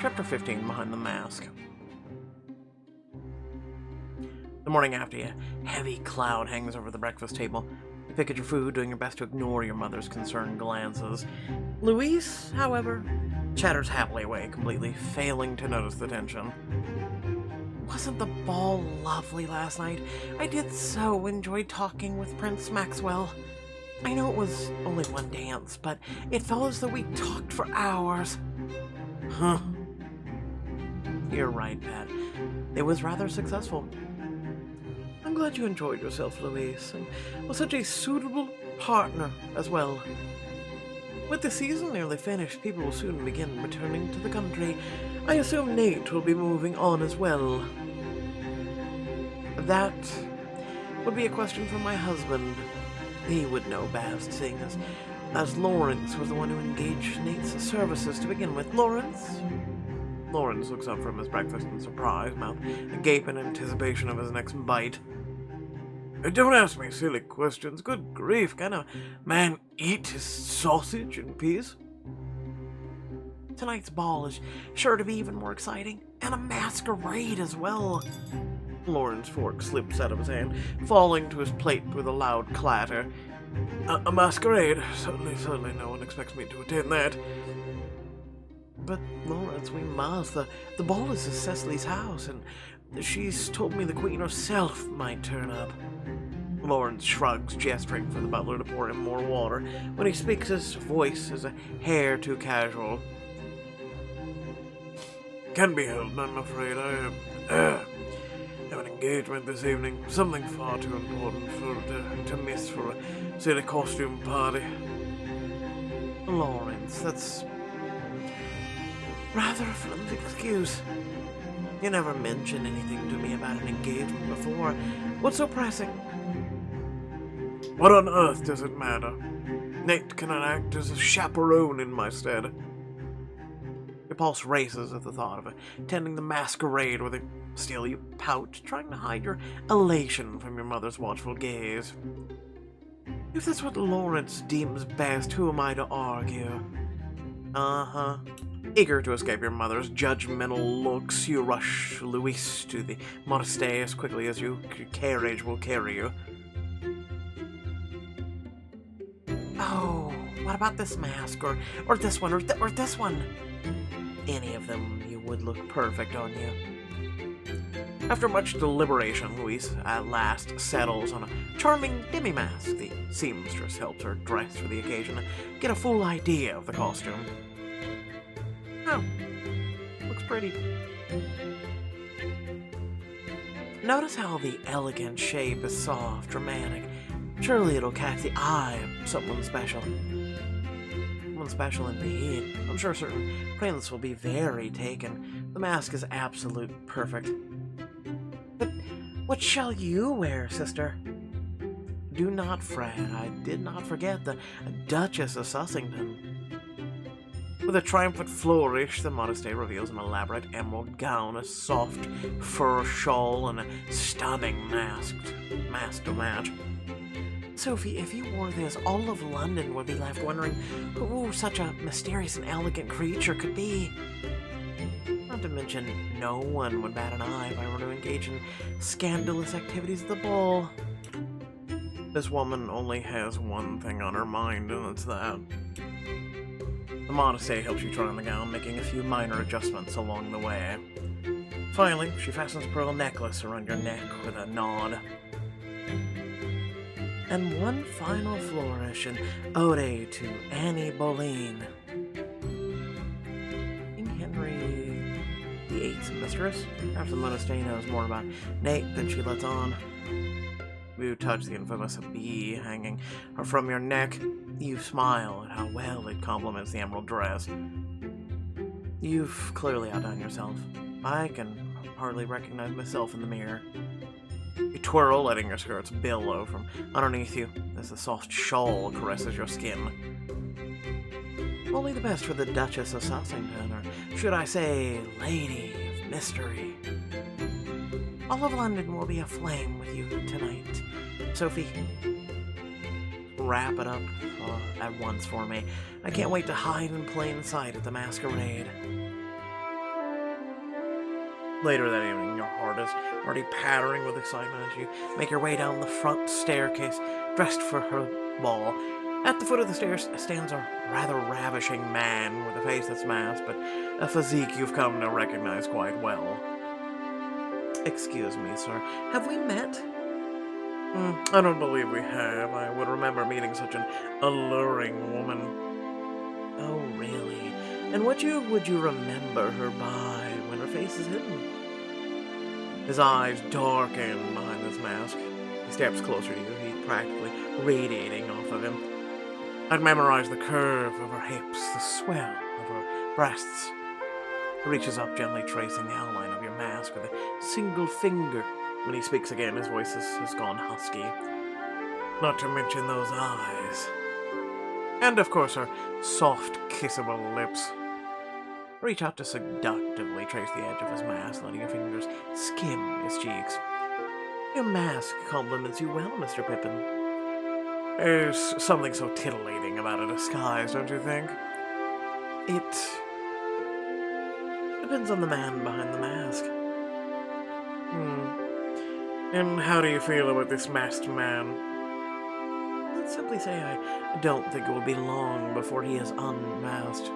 Chapter 15, Behind the Mask. The morning after, a heavy cloud hangs over the breakfast table. You pick at your food, doing your best to ignore your mother's concerned glances. Louise, however, chatters happily away, completely failing to notice the tension. Wasn't the ball lovely last night? I did so enjoy talking with Prince Maxwell. I know it was only one dance, but it felt as though we talked for hours. Huh. You're right, Pat. It was rather successful. I'm glad you enjoyed yourself, Louise, and was such a suitable partner as well. With the season nearly finished, people will soon begin returning to the country. I assume Nate will be moving on as well. That would be a question for my husband. He would know best, seeing as Lawrence was the one who engaged Nate's services to begin with. Lawrence looks up from his breakfast in surprise, mouth agape in anticipation of his next bite. Don't ask me silly questions. Good grief, can a man eat his sausage in peace? Tonight's ball is sure to be even more exciting, and a masquerade as well. Lawrence's fork slips out of his hand, falling to his plate with a loud clatter. A masquerade? Certainly no one expects me to attend that. But, Lawrence, we must. The ball is at Cecily's house, and she's told me the Queen herself might turn up. Lawrence shrugs, gesturing for the butler to pour him more water. When he speaks, his voice is a hair too casual. Can't be helped, I'm afraid. I have an engagement this evening. Something far too important to miss for a silly costume party. Lawrence, that's rather a flimsy excuse. You never mentioned anything to me about an engagement before. What's so pressing? What on earth does it matter? Nate cannot act as a chaperone in my stead. Your pulse races at the thought of attending the masquerade with still you pout, trying to hide your elation from your mother's watchful gaze. If that's what Lawrence deems best, who am I to argue? Uh-huh. Eager to escape your mother's judgmental looks, you rush Louise to the monastery as quickly as your carriage will carry you. Oh, what about this mask, or this one, or this one? Any of them, you would look perfect on you. After much deliberation, Louise at last settles on a charming demi-mask. The seamstress helps her dress for the occasion to get a full idea of the costume. Oh, looks pretty. Notice how the elegant shape is soft, dramatic. Surely it'll catch the eye of someone special. Someone special indeed. I'm sure certain prince will be very taken. The mask is absolute perfect. But what shall you wear, sister? Do not fret. I did not forget the Duchess of Sussington. With a triumphant flourish, the modesty reveals an elaborate emerald gown, a soft fur shawl, and a stunning mask to match. Sophie, if you wore this, all of London would be left wondering who such a mysterious and elegant creature could be. Not to mention, no one would bat an eye if I were to engage in scandalous activities at the ball. This woman only has one thing on her mind, and it's that. The modesty helps you try on the gown, making a few minor adjustments along the way. Finally, she fastens a pearl necklace around your neck with a nod. And one final flourish, an ode to Annie Boleyn. King Henry VIII's mistress? Perhaps the modesty knows more about Nate than she lets on. You touch the infamous bee hanging from your neck. You smile at how well it complements the emerald dress. You've clearly outdone yourself. I can hardly recognize myself in the mirror. You twirl, letting your skirts billow from underneath you as the soft shawl caresses your skin. Only the best for the Duchess of Sussington, or should I say, Lady of Mystery. All of London will be aflame with you tonight. Sophie, wrap it up at once for me. I can't wait to hide in plain sight at the masquerade. Later that evening, your heart is already pattering with excitement as you make your way down the front staircase, dressed for her ball. At the foot of the stairs stands a rather ravishing man with a face that's masked, but a physique you've come to recognize quite well. Excuse me, sir. Have we met? I don't believe we have. I would remember meeting such an alluring woman. Oh, really? And what would you remember her by when her face is hidden? His eyes darken behind his mask. He steps closer to you, he practically radiating off of him. I'd memorize the curve of her hips, the swell of her breasts. He reaches up, gently tracing the outline of your mask with a single finger. When he speaks again, his voice has gone husky. Not to mention those eyes. And, of course, her soft, kissable lips. Reach out to seductively trace the edge of his mask, letting your fingers skim his cheeks. Your mask compliments you well, Mr. Pippin. There's something so titillating about a disguise, don't you think? It depends on the man behind the mask. And how do you feel about this masked man? Let's simply say I don't think it will be long before he is unmasked.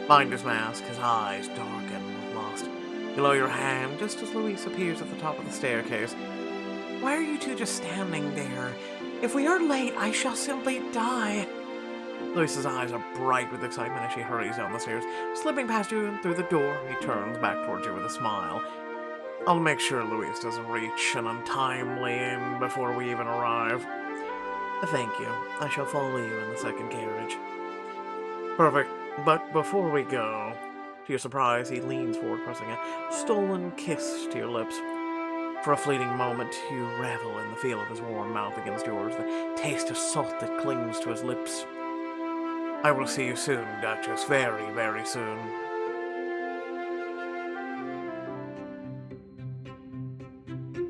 Behind his mask, his eyes darken with lust. You lower your hand just as Louise appears at the top of the staircase. Why are you two just standing there? If we are late, I shall simply die. Louise's eyes are bright with excitement as she hurries down the stairs. Slipping past you and through the door, he turns back towards you with a smile. I'll make sure Louise doesn't reach an untimely end before we even arrive. Thank you. I shall follow you in the second carriage. Perfect. But before we go, to your surprise, he leans forward, pressing a stolen kiss to your lips. For a fleeting moment, you revel in the feel of his warm mouth against yours, the taste of salt that clings to his lips. I will see you soon, Duchess. Very, very soon.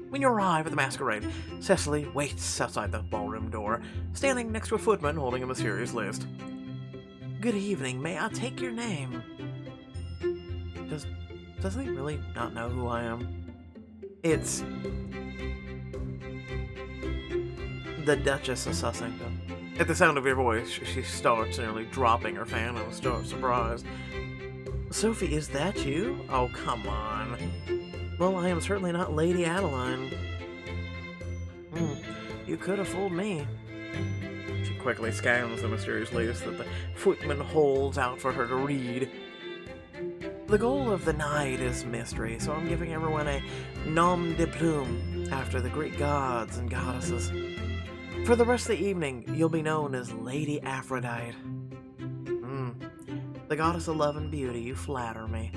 When you arrive at the masquerade, Cecily waits outside the ballroom door, standing next to a footman holding a mysterious list. Good evening. May I take your name? Does he really not know who I am? It's the Duchess of Sussington. At the sound of your voice, she starts nearly dropping her fan in a start of surprise. Sophie, is that you? Oh, come on. Well, I am certainly not Lady Adeline. You could have fooled me. She quickly scans the mysterious list that the footman holds out for her to read. The goal of the night is mystery, so I'm giving everyone a nom de plume after the Greek gods and goddesses. For the rest of the evening, you'll be known as Lady Aphrodite. The goddess of love and beauty, you flatter me.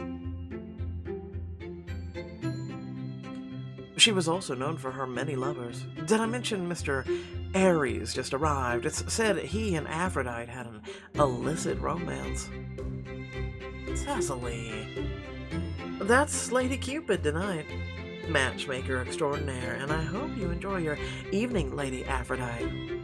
She was also known for her many lovers. Did I mention Mr. Ares just arrived? It's said he and Aphrodite had an illicit romance. Cecily. That's Lady Cupid tonight. Matchmaker extraordinaire, and I hope you enjoy your evening, Lady Aphrodite.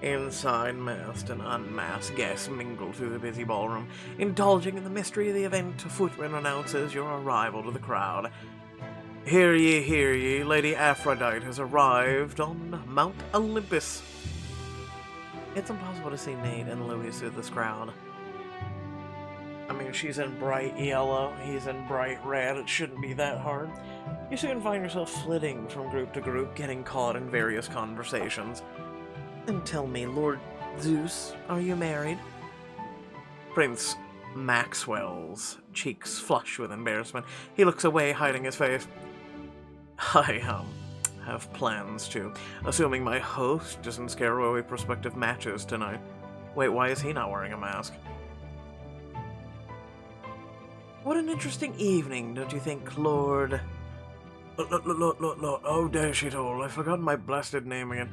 Inside, masked and unmasked guests mingle through the busy ballroom. Indulging in the mystery of the event, a footman announces your arrival to the crowd. Hear ye, Lady Aphrodite has arrived on Mount Olympus. It's impossible to see Nate and Louis through this crowd. I mean, she's in bright yellow, he's in bright red, it shouldn't be that hard. You soon find yourself flitting from group to group, getting caught in various conversations. And tell me, Lord Zeus, are you married? Prince Maxwell's cheeks flush with embarrassment. He looks away, hiding his face. I, have plans to, assuming my host doesn't scare away prospective matches tonight. Wait, why is he not wearing a mask? What an interesting evening, don't you think, Lord? Oh, dash it all, I've forgotten my blasted name again.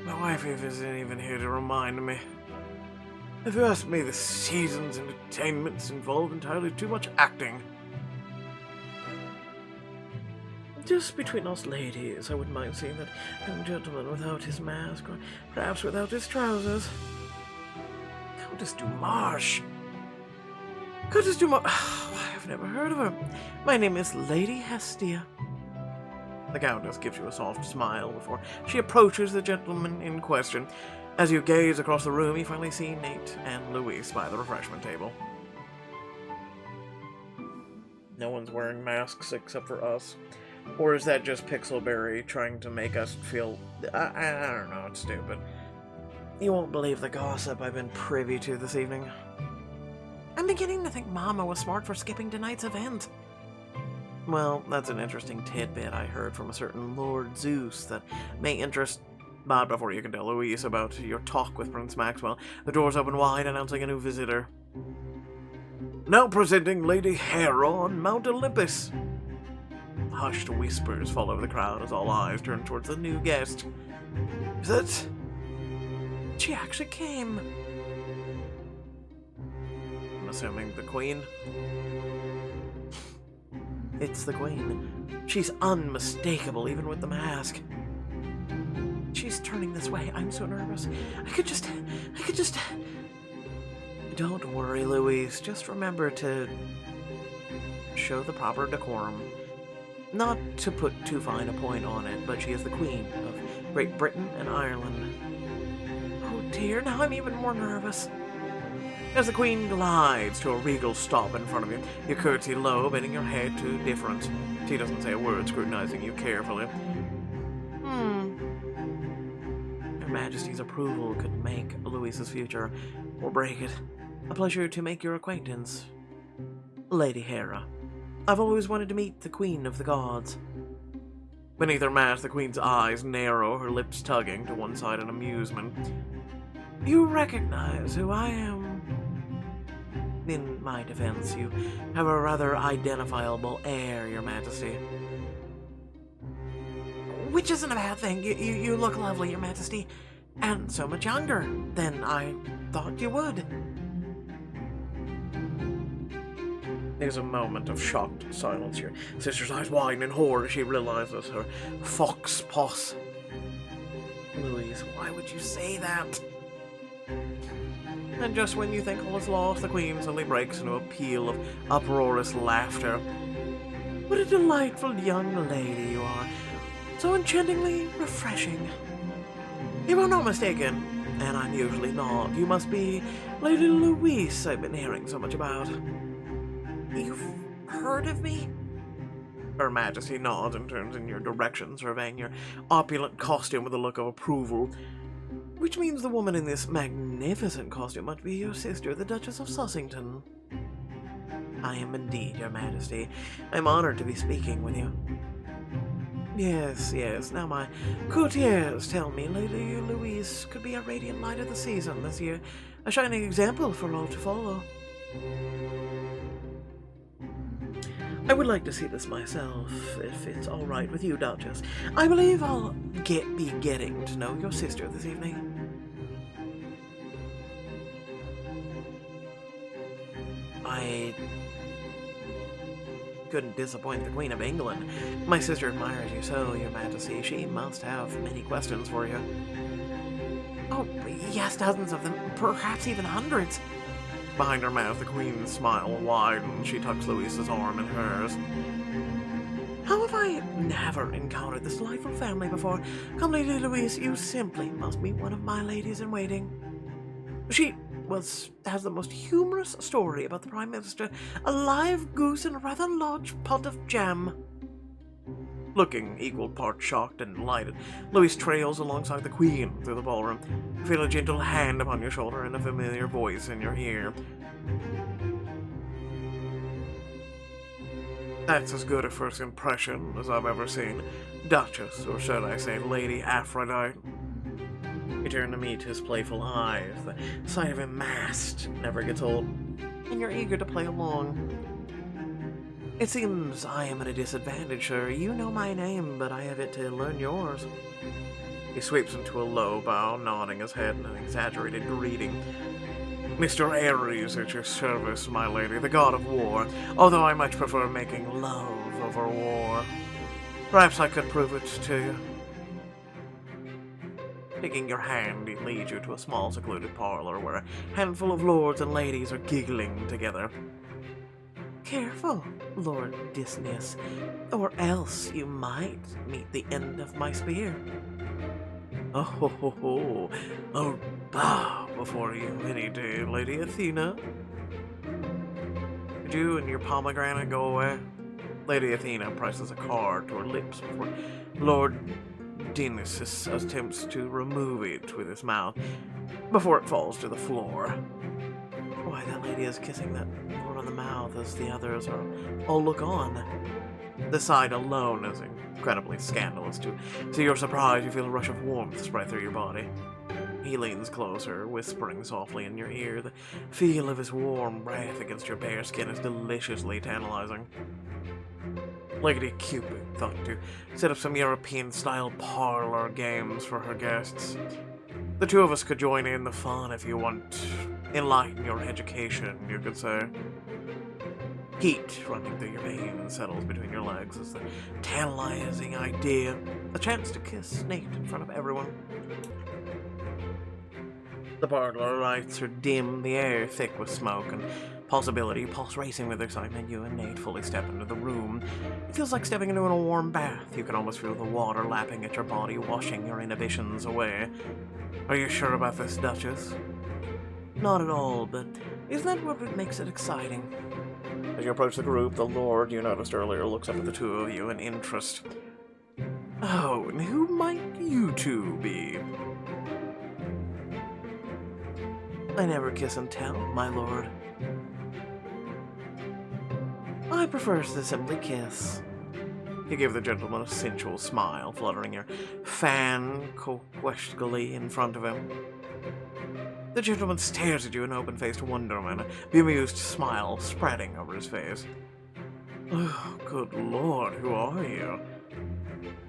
My wife isn't even here to remind me. If you ask me, the season's entertainments involve entirely too much acting. Just between us ladies, I wouldn't mind seeing that young gentleman without his mask, or perhaps without his trousers. Countess Dumarche! Could just do more. I've never heard of her. My name is Lady Hestia. The Countess gives you a soft smile before she approaches the gentleman in question. As you gaze across the room, you finally see Nate and Louise by the refreshment table. No one's wearing masks except for us. Or is that just Pixelberry trying to make us feel... I don't know, it's stupid. You won't believe the gossip I've been privy to this evening. I'm beginning to think Mama was smart for skipping tonight's event. Well, that's an interesting tidbit I heard from a certain Lord Zeus that may interest... But before you can tell Louise about your talk with Prince Maxwell, the doors open wide, announcing a new visitor. Now presenting Lady Hera on Mount Olympus. Hushed whispers fall over the crowd as all eyes turn towards the new guest. Is that... She actually came. I'm assuming the Queen. It's the Queen. She's unmistakable, even with the mask. She's turning this way. I'm so nervous. I could just... Don't worry, Louise. Just remember to... show the proper decorum. Not to put too fine a point on it, but she is the Queen of Great Britain and Ireland. Oh dear, now I'm even more nervous. As the Queen glides to a regal stop in front of you, you curtsy low, bending your head to deference. She doesn't say a word, scrutinizing you carefully. Her Majesty's approval could make Louise's future, or break it. A pleasure to make your acquaintance. Lady Hera. I've always wanted to meet the Queen of the Gods. Beneath her mask, the Queen's eyes narrow, her lips tugging to one side in amusement. You recognize who I am? In my defense, you have a rather identifiable air, Your Majesty. Which isn't a bad thing. You look lovely, Your Majesty. And so much younger than I thought you would. There's a moment of shocked silence. Your sister's eyes widen in horror as she realizes her fox poss. Louise, why would you say that? And just when you think all is lost, the Queen suddenly breaks into a peal of uproarious laughter. What a delightful young lady you are. So enchantingly refreshing. If I'm not mistaken, and I'm usually not, you must be Lady Louise I've been hearing so much about. You've heard of me? Her Majesty nods and turns in your direction, surveying your opulent costume with a look of approval. Which means the woman in this magnificent costume must be your sister, the Duchess of Sussington. I am indeed, Your Majesty. I'm honored to be speaking with you. Yes. Now my courtiers tell me Lady Louise could be a radiant light of the season this year, a shining example for all to follow. I would like to see this myself, if it's all right with you, Duchess. I believe I'll be getting to know your sister this evening. I couldn't disappoint the Queen of England. My sister admires you so, Your Majesty. She must have many questions for you. Oh, yes, dozens of them, perhaps even hundreds. Behind her mouth, the Queen's smile widens. She tucks Louise's arm in hers. How have I never encountered this delightful family before? Come, Lady Louise, you simply must meet one of my ladies-in-waiting. She has the most humorous story about the Prime Minister, a live goose and a rather large pot of jam. Looking equal parts shocked and delighted, Louise trails alongside the Queen through the ballroom. Feel a gentle hand upon your shoulder and a familiar voice in your ear. That's as good a first impression as I've ever seen. Duchess, or should I say Lady Aphrodite. You turn to meet his playful eyes. The sight of him masked never gets old, and you're eager to play along. It seems I am at a disadvantage, sir. You know my name, but I have yet to learn yours. He sweeps into a low bow, nodding his head in an exaggerated greeting. Mr. Ares at your service, my lady, the god of war, although I much prefer making love over war. Perhaps I could prove it to you. Taking your hand, he leads you to a small secluded parlor where a handful of lords and ladies are giggling together. careful, Lord Duchess, or else you might meet the end of my spear. Oh ho ho ho! I'll bow before you any day, Lady Athena. Could you and your pomegranate go away? Lady Athena presses a card to her lips before Lord Duchess attempts to remove it with his mouth before it falls to the floor. Why, that lady is kissing that lord on the mouth as the others are all look on. The sight alone is incredibly scandalous. To your surprise, you feel a rush of warmth spread through your body. He leans closer, whispering softly in your ear. The feel of his warm breath against your bare skin is deliciously tantalizing. Lady Cupid thought to set up some European-style parlor games for her guests. The two of us could join in the fun if you want. Enlighten your education, you could say. Heat running through your veins settles between your legs as the tantalizing idea. A chance to kiss Nate in front of everyone. The parlor lights are dim, the air thick with smoke and possibility, pulse racing with excitement. You and Nate fully step into the room. It feels like stepping into a warm bath. You can almost feel the water lapping at your body, washing your inhibitions away. Are you sure about this, Duchess? Not at all, but isn't that what makes it exciting? As you approach the group, the lord you noticed earlier looks up at the two of you in interest. Oh, and who might you two be? I never kiss and tell, my lord. I prefer to simply kiss. You give the gentleman a sensual smile, fluttering your fan coquettishly in front of him. The gentleman stares at you in open-faced wonderment, a bemused smile spreading over his face. Oh, good lord, who are you?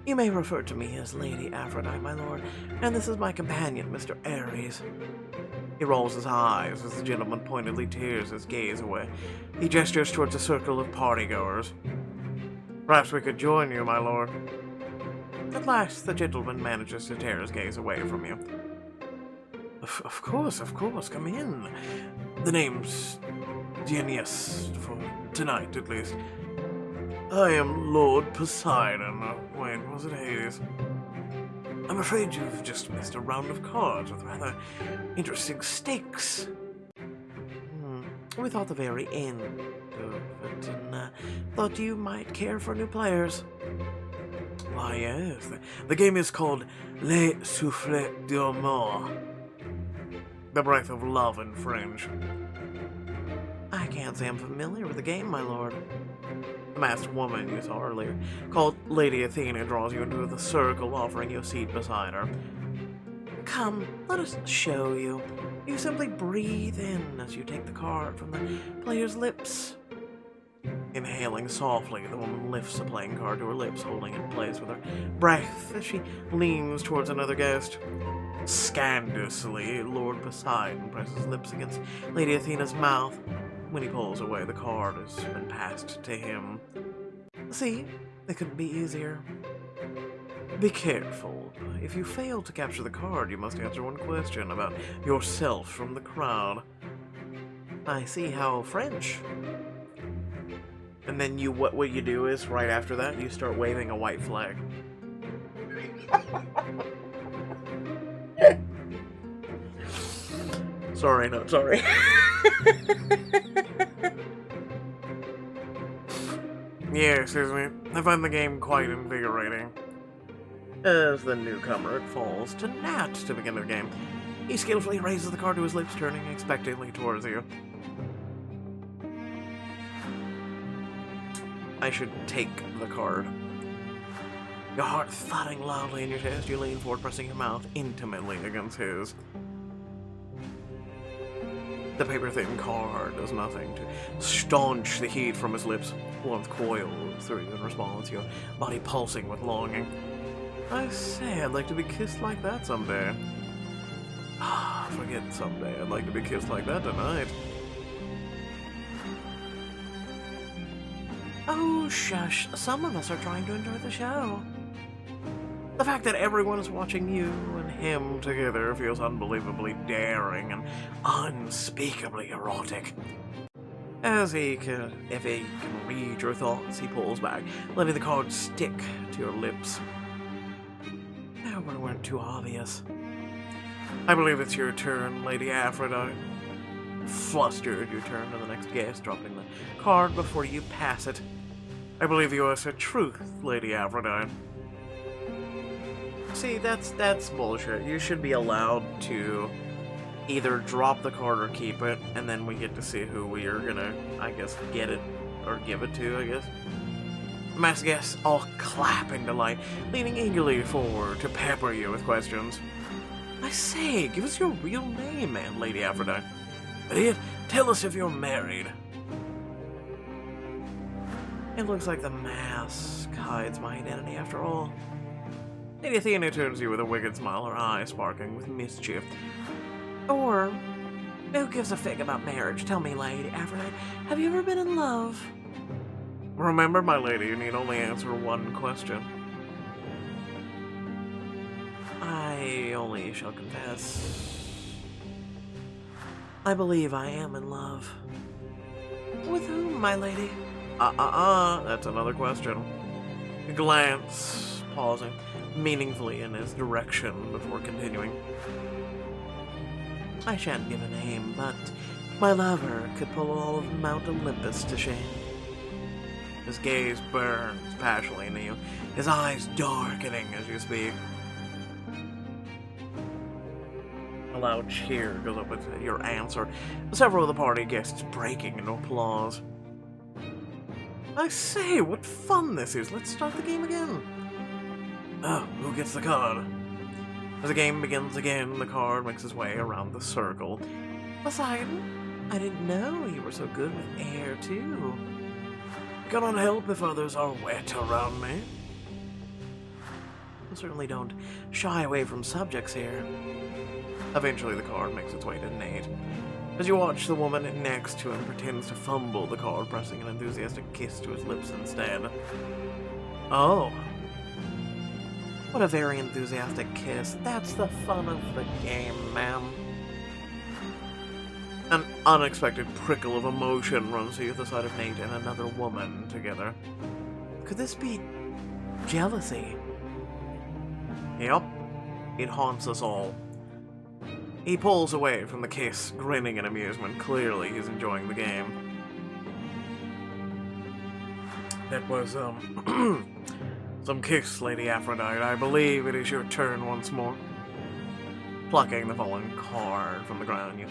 You may refer to me as Lady Aphrodite, my lord, and this is my companion, Mr. Ares. He rolls his eyes as the gentleman pointedly tears his gaze away. He gestures towards a circle of partygoers. Perhaps we could join you, my lord. At last, the gentleman manages to tear his gaze away from you. Of course, come in. The name's Duchess, for tonight at least. I am Lord Poseidon. Wait, was it Hades? I'm afraid you've just missed a round of cards with rather interesting stakes. We thought the very end of it, and thought you might care for new players. Why, yes. The game is called Le Souffle d'Amour. The breath of love in French. I can't say I'm familiar with the game, my lord. The masked woman you saw earlier, called Lady Athena, draws you into the circle, offering you a seat beside her. Come, let us show you. You simply breathe in as you take the card from the player's lips. Inhaling softly, the woman lifts a playing card to her lips, holding it in place with her breath as she leans towards another guest. Scandalously, Lord Poseidon presses lips against Lady Athena's mouth. When he pulls away, the card has been passed to him. See, it couldn't be easier. Be careful. If you fail to capture the card, you must answer one question about yourself from the crowd. I see how French. And then what you do is, right after that, you start waving a white flag. Sorry, not sorry. Yeah, excuse me. I find the game quite invigorating. As the newcomer, it falls to Nat to begin the game. He skillfully raises the card to his lips, turning expectantly towards you. I should take the card. Your heart thudding loudly in your chest, you lean forward, pressing your mouth intimately against his. The paper-thin card does nothing to staunch the heat from his lips. Warmth coils through you in response, your body pulsing with longing. I say, I'd like to be kissed like that someday. Forget someday. I'd like to be kissed like that tonight. Oh, shush. Some of us are trying to enjoy the show. The fact that everyone is watching you and him together feels unbelievably daring and unspeakably erotic. If he can read your thoughts, he pulls back, letting the card stick to your lips. I hope it weren't too obvious. I believe it's your turn, Lady Aphrodite. Flustered, you turn to the next guest, dropping the card before you pass it. I believe you are the truth, Lady Aphrodite. See, that's bullshit. You should be allowed to either drop the card or keep it, and then we get to see who we are gonna, I guess, get it or give it to, I guess. Mass guests all clap in delight, leaning eagerly forward to pepper you with questions. I say, give us your real name, man, Lady Aphrodite. Idiot, tell us if you're married. It looks like the mask hides my identity after all. Lady Athena turns to you with a wicked smile, her eyes sparkling with mischief. Or, who gives a fig about marriage? Tell me, Lady Aphrodite, have you ever been in love? Remember, my lady, you need only answer one question. I only shall confess. I believe I am in love. With whom, my lady? That's another question. A glance, pausing meaningfully in his direction before continuing. I shan't give a name, but my lover could pull all of Mount Olympus to shame. His gaze burns passionately into you, his eyes darkening as you speak. A loud cheer goes up with your answer, several of the party guests breaking into applause. I say, what fun this is. Let's start the game again. Oh, who gets the card? As the game begins again, the card makes its way around the circle. Poseidon, I didn't know you were so good with air, too. Cannot help if others are wet around me. I certainly don't shy away from subjects here. Eventually, the card makes its way to Nate. As you watch, the woman next to him pretends to fumble the card, pressing an enthusiastic kiss to his lips instead. Oh. What a very enthusiastic kiss. That's the fun of the game, ma'am. An unexpected prickle of emotion runs through the sight of Nate and another woman together. Could this be jealousy? Yep. It haunts us all. He pulls away from the kiss, grinning in amusement. Clearly, he's enjoying the game. That was, some kiss, Lady Aphrodite. I believe it is your turn once more. Plucking the fallen card from the ground, you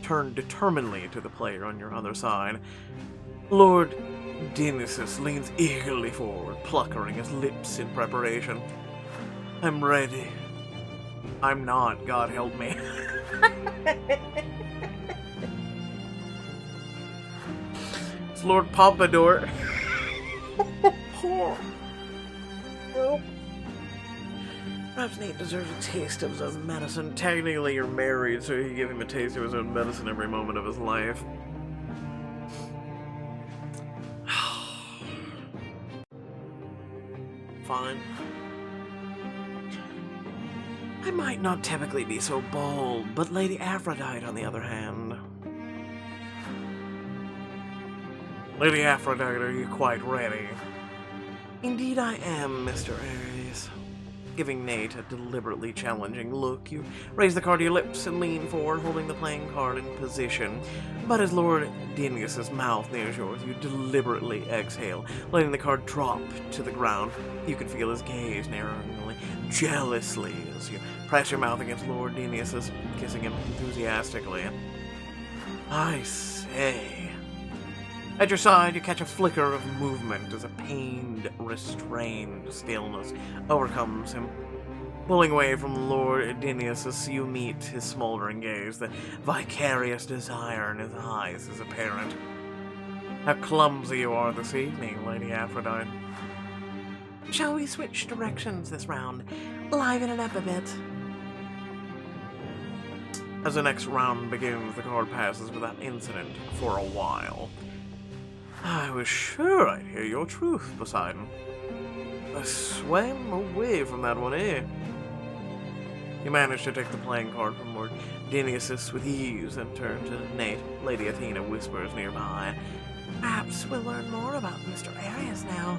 turn determinedly to the player on your other side. Lord Duchess leans eagerly forward, puckering his lips in preparation. I'm ready. I'm not, God help me. It's Lord Pompadour. Oh. Perhaps Nate deserves a taste of his own medicine. Technically, you're married, so you give him a taste of his own medicine every moment of his life. Fine. I might not typically be so bold, but Lady Aphrodite, on the other hand. Lady Aphrodite, are you quite ready? Indeed I am, Mr. Aries. Giving Nate a deliberately challenging look, you raise the card to your lips and lean forward, holding the playing card in position. But as Lord Duchess's mouth nears yours, you deliberately exhale, letting the card drop to the ground. You can feel his gaze narrowing jealously as you press your mouth against Lord Duchess's, kissing him enthusiastically. I say. At your side, you catch a flicker of movement as a pained, restrained stillness overcomes him. Pulling away from Lord Duchess, you meet his smoldering gaze. The vicarious desire in his eyes is apparent. How clumsy you are this evening, Lady Aphrodite. Shall we switch directions this round? Liven it up a bit. As the next round begins, the card passes without incident for a while. I was sure I'd hear your truth, Poseidon. I swam away from that one, eh? You manage to take the playing card from Lord Duchess with ease and turn to Nate. Lady Athena whispers nearby. Perhaps we'll learn more about Mr. Arias now.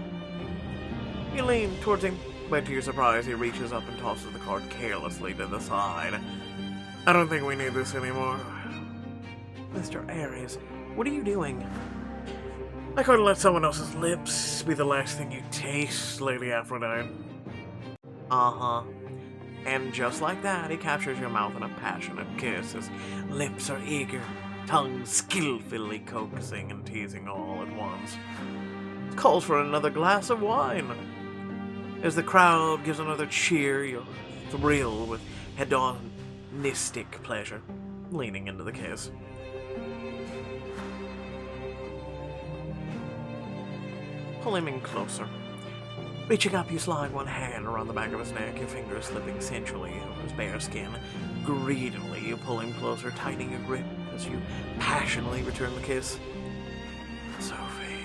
You lean towards him, but to your surprise, he reaches up and tosses the card carelessly to the side. I don't think we need this anymore. Mr. Arias, what are you doing? I couldn't let someone else's lips be the last thing you taste, Lady Aphrodite. Uh-huh. And just like that, he captures your mouth in a passionate kiss. His lips are eager, tongue skillfully coaxing and teasing all at once. It calls for another glass of wine. As the crowd gives another cheer, you'll thrill with hedonistic pleasure, leaning into the kiss. Pull him in closer. Reaching up, you slide one hand around the back of his neck, your fingers slipping sensually over his bare skin. Greedily, you pull him closer, tightening your grip as you passionately return the kiss. Sophie.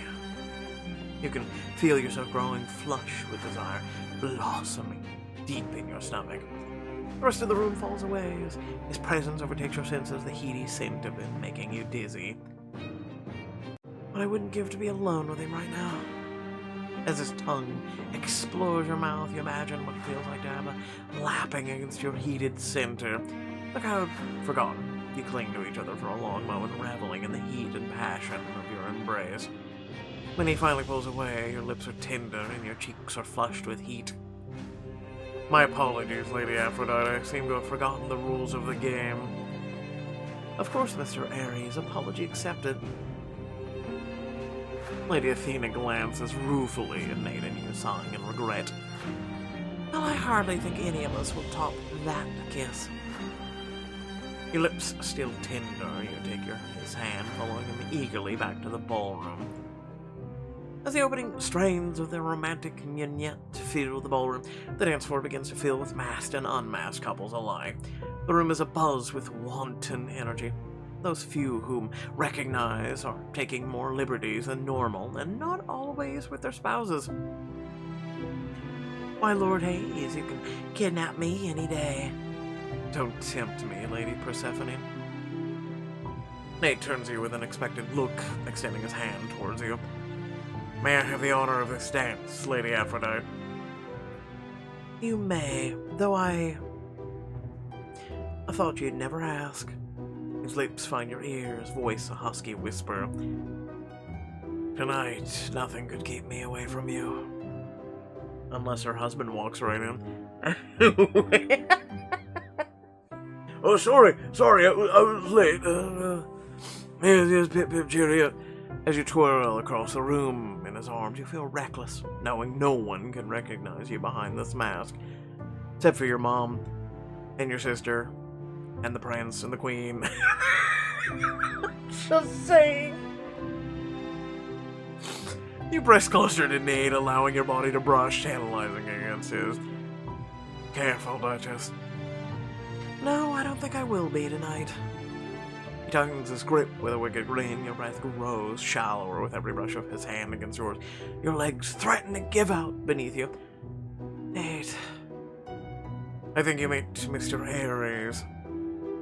You can feel yourself growing flush with desire, blossoming deep in your stomach. The rest of the room falls away as his presence overtakes your senses, the heady scent of him making you dizzy. But I wouldn't give to be alone with him right now. As his tongue explores your mouth, you imagine what it feels like to have a lapping against your heated center. The crowd forgotten. You cling to each other for a long moment, reveling in the heat and passion of your embrace. When he finally pulls away, your lips are tender and your cheeks are flushed with heat. My apologies, Lady Aphrodite. I seem to have forgotten the rules of the game. Of course, Mr. Ares, apology accepted. Lady Athena glances ruefully at Nate and you, sighing in regret. Well, I hardly think any of us will top that kiss. Your lips still tender, you take his hand, following him eagerly back to the ballroom. As the opening strains of the romantic minuet fill the ballroom, the dance floor begins to fill with masked and unmasked couples alike. The room is abuzz with wanton energy. Those few whom recognize are taking more liberties than normal, and not always with their spouses. Why, Lord Hayes, you can kidnap me any day. Don't tempt me, Lady Persephone. Nate turns to you with an expectant look, extending his hand towards you. May I have the honor of this dance, Lady Aphrodite? You may, though I thought you'd never ask. His lips find your ears, voice a husky whisper. Tonight, nothing could keep me away from you. Unless her husband walks right in. Oh, sorry, I was late. Here's Pip, cheery up. As you twirl across the room in his arms, you feel reckless, knowing no one can recognize you behind this mask. Except for your mom, and your sister, and the prince, and the queen. Just saying. You press closer to Nate, allowing your body to brush, tantalizing against his. Careful, Duchess. No, I don't think I will be tonight. He tightens his grip with a wicked grin. Your breath grows shallower with every brush of his hand against yours. Your legs threaten to give out beneath you. Nate, I think you meet Mr. Ares.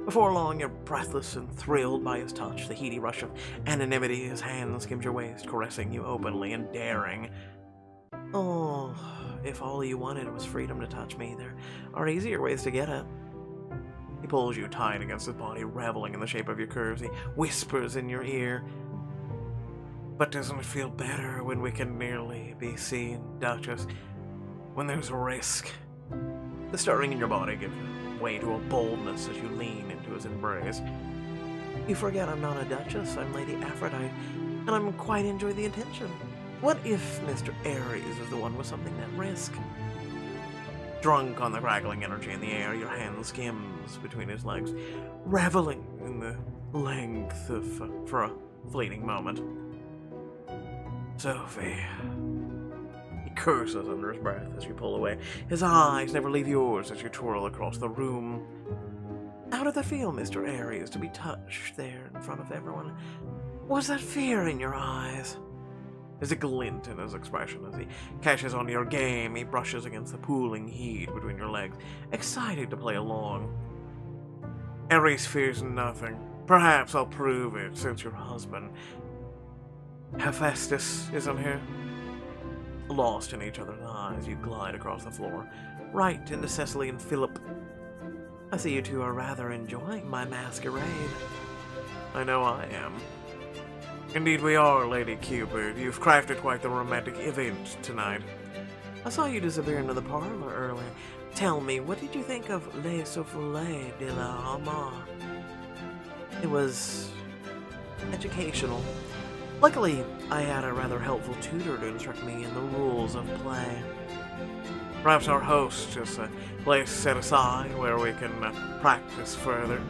Before long, you're breathless and thrilled by his touch, the heady rush of anonymity. His hand skims your waist, caressing you openly and daring. Oh, if all you wanted was freedom to touch me, there are easier ways to get it. He pulls you tight against his body, reveling in the shape of your curves. He whispers in your ear. But doesn't it feel better when we can nearly be seen, Duchess? When there's a risk? The stirring in your body gives way to a boldness as you lean into his embrace. You forget I'm not a Duchess, I'm Lady Aphrodite, and I'm quite enjoy the attention. What if Mr. Ares is the one with something at risk? Drunk on the crackling energy in the air, your hand skims between his legs, reveling in the length for a fleeting moment. Sophie. He curses under his breath as you pull away. His eyes never leave yours as you twirl across the room. How did that feel, Mr. Ares, to be touched there in front of everyone? Was that fear in your eyes? There's a glint in his expression as he catches on your game. He brushes against the pooling heat between your legs, excited to play along. Ares fears nothing. Perhaps I'll prove it, since your husband, Hephaestus, isn't here. Lost in each other's eyes, you glide across the floor, right into Cecily and Philip. I see you two are rather enjoying my masquerade. I know I am. Indeed we are, Lady Cupid. You've crafted quite the romantic event tonight. I saw you disappear into the parlor earlier. Tell me, what did you think of Les Soufflés de la Rama? It was educational. Luckily, I had a rather helpful tutor to instruct me in the rules of play. Perhaps our host is a place set aside where we can practice further.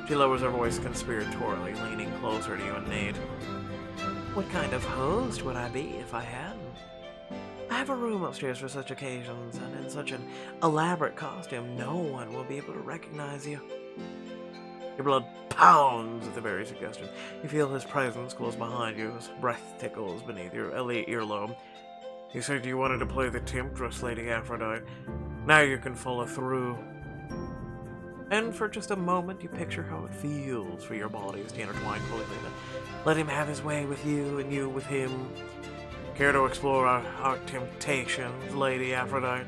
She lowers her voice conspiratorially, leaning closer to you and Nate. What kind of host would I be if I hadn't? I have a room upstairs for such occasions, and in such an elaborate costume, no one will be able to recognize you. Your blood pounds at the very suggestion. You feel his presence close behind you, his breath tickles beneath your elite earlobe. You said you wanted to play the temptress, Lady Aphrodite. Now you can follow through. And for just a moment, you picture how it feels for your bodies to intertwine fully. Let him have his way with you, and you with him. Care to explore our temptations, Lady Aphrodite?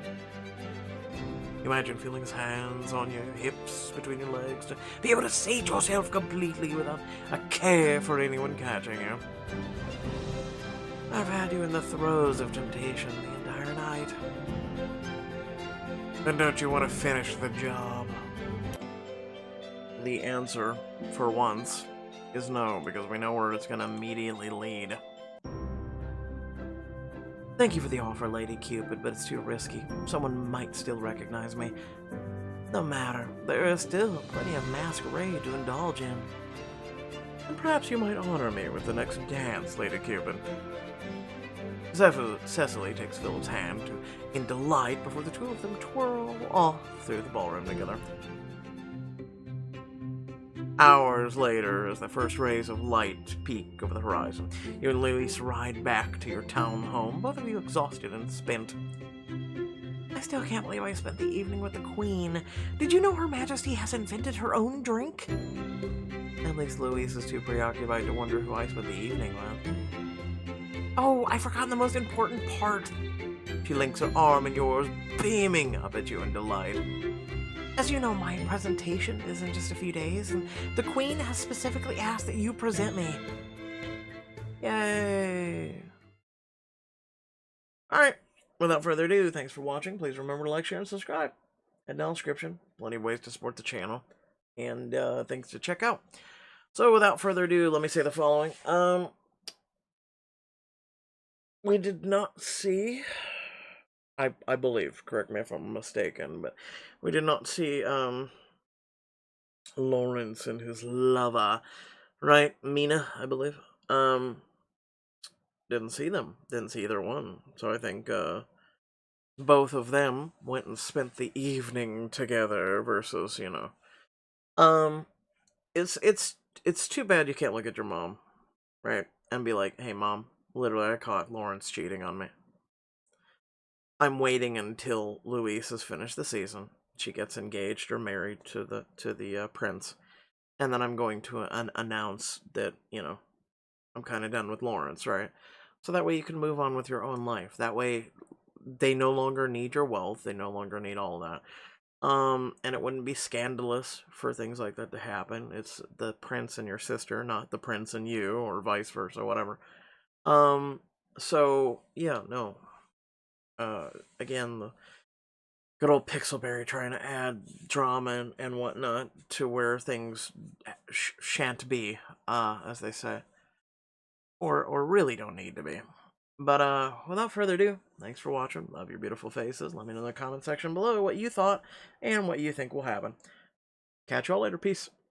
Imagine feeling his hands on your hips, between your legs, to be able to sate yourself completely without a care for anyone catching you. I've had you in the throes of temptation the entire night. Then don't you want to finish the job? The answer, for once, is no, because we know where it's going to immediately lead. Thank you for the offer, Lady Cupid, but it's too risky. Someone might still recognize me. No matter, there is still plenty of masquerade to indulge in. And perhaps you might honor me with the next dance, Lady Cupid. Cecily takes Philip's hand in delight before the two of them twirl off through the ballroom together. Hours later, as the first rays of light peak over the horizon, you and Louise ride back to your town home, both of you exhausted and spent. I still can't believe I spent the evening with the Queen. Did you know Her Majesty has invented her own drink? At least Louise is too preoccupied to wonder who I spent the evening with. Oh, I forgot the most important part. She links her arm in yours, beaming up at you in delight. As you know, my presentation is in just a few days, and the Queen has specifically asked that you present me. Yay! Alright, without further ado, thanks for watching. Please remember to like, share, and subscribe. Head down the description. Plenty of ways to support the channel, and things to check out. So, without further ado, let me say the following. We did not see... I believe, correct me if I'm mistaken, but we did not see, Lawrence and his lover, right? Mina, I believe. Didn't see them. Didn't see either one. So I think, both of them went and spent the evening together versus, you know. It's too bad you can't look at your mom, right? And be like, hey mom, literally I caught Lawrence cheating on me. I'm waiting until Louise has finished the season. She gets engaged or married to the prince, and then I'm going to announce that, you know, I'm kind of done with Lawrence, right? So that way you can move on with your own life. That way they no longer need your wealth. They no longer need all that. And it wouldn't be scandalous for things like that to happen. It's the prince and your sister, not the prince and you, or vice versa, whatever. So yeah, no. Again, the good old Pixelberry trying to add drama and whatnot to where things shan't be, as they say. Or really don't need to be. But, without further ado, thanks for watching. Love your beautiful faces. Let me know in the comment section below what you thought and what you think will happen. Catch y'all later. Peace.